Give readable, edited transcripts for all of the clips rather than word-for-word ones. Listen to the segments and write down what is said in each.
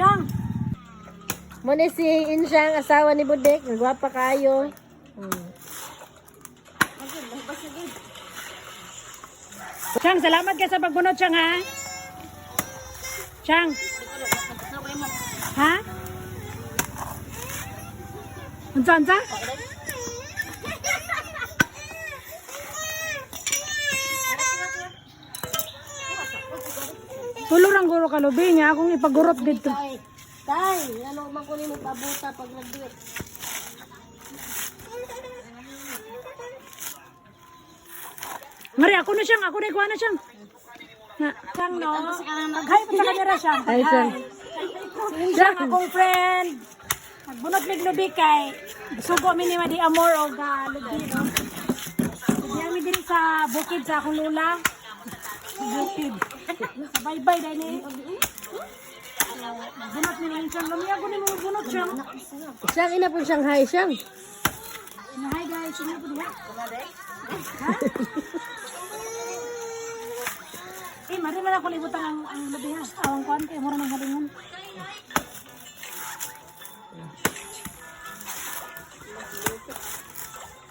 Siyang. Muna si Insyang, asawa ni Budek. Nagwapa kayo. Siyang, salamat ka sa pagbunot, Siyang, ha? Siyang. Ha? Unsa? Tulor ang guro kalubi niya akong ipagurot dito. Tay, ano man ko ni magpabuta pag nagduit. Mari, ako na Siyang, ako na ikuha na Siyang. Na, Siyang, no? Mag-hi pa sa camera, Siyang. Hi, Siyang. Siyang, akong friend. Nagbunot mig lubi kay sugo mi ni Madi Amor o lubi, no? Diyan mi din sa bukid sa akong lula. Bukid. Sa baybay dahil ni. Bunot ni lang Siyang. Lumiya ko ni mga bunot Siyang. Siyang, ina po Shanghai, Siyang. Hi guys, sino po diha? Ha? Mari man ako libutan ang lubi ha. Awang kuan kay mura nang halingon.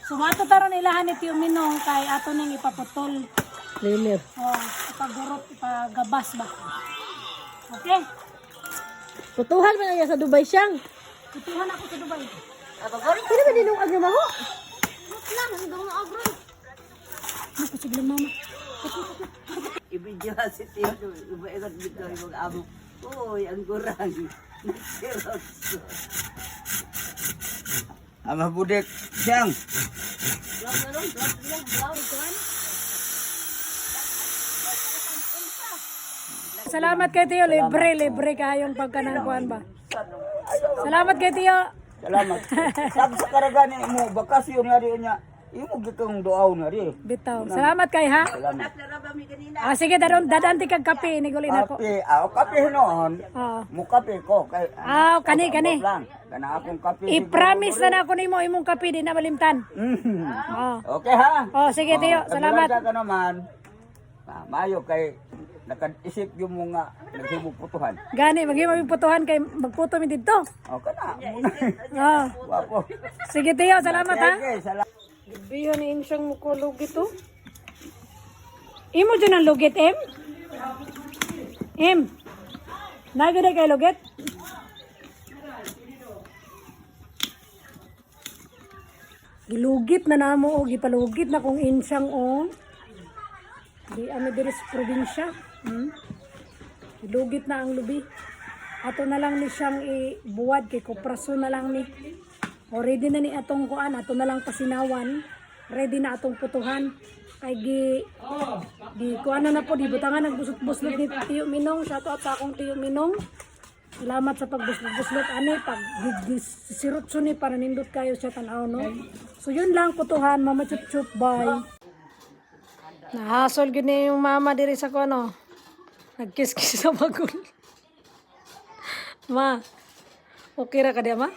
Sumato taron ilahan ni Tio Minong kay ato ning ipaputol. Lilir. Oh, ipagurot, ipagabas ba. Okay. Putuhan mo na niya sa Dubai, Siyang. Tutuhan ako sa Dubai. Sino ba dinungag na maho? Lang, ang daw na agro. Naku, sige lang mama. Ibidyo si Tio, iba-ibat dito yung amo. Uy, ang gurang. Nagsiros. Ama Budek, Siyang. Salamat kay Tio, libre kayong pagkanangkuan ba. Salamat kay Tio. Salamat. Sabi sa karagani mo, bakasyon nga rin niya. Imo gitong doaw na rin. Bitaw. Salamat kay ha. Salamat. Ah, sige, dadan ti kag kape ni gulin ako. Kape, kape noon. Oo. Mo kape ko. Kay, Kani. lang. Kana akong kape. I-promise na ako nimo imong kape di na malimtan. Mhm. Oo. Okay ha? Oh, sige Tio, salamat. Ka naman. Mayo kay nakad-isip yung mga naghibog putuhan. Gani, maghimo yung putuhan kay magputo mi didto. Okay na. Muna. Oo. Wapo. Sige Tio, salamat ha. Okay, salamat. Biyo ni insyang mukulugit to. Imo dyan ang lugit, Em? Em? Nagada kay lugit? Gilugit na namo o gipalugit na kung insyang o. Di ano diri sa probinsya. Gilugit na ang lubi. Ato na lang ni siyang ibuwad kay kupraso na lang ni. O ready na ni atong kuan, ato na lang pasinawan. Ready na atong putuhan. Kay di kuan na po, di butangan ng busot-buslot ni Tio Minong. Shout out sa akong Tio Minong. Salamat sa pagbuslot-buslot ani pag sirutso ni para nindot kayo sa tanaw no. So yun lang putuhan, mama chup-chup, bye. Nahasol gyud ni yung mama diri sa kuno. Nagkiss-kiss sa bagol. Ma. Okay ra ka di ma?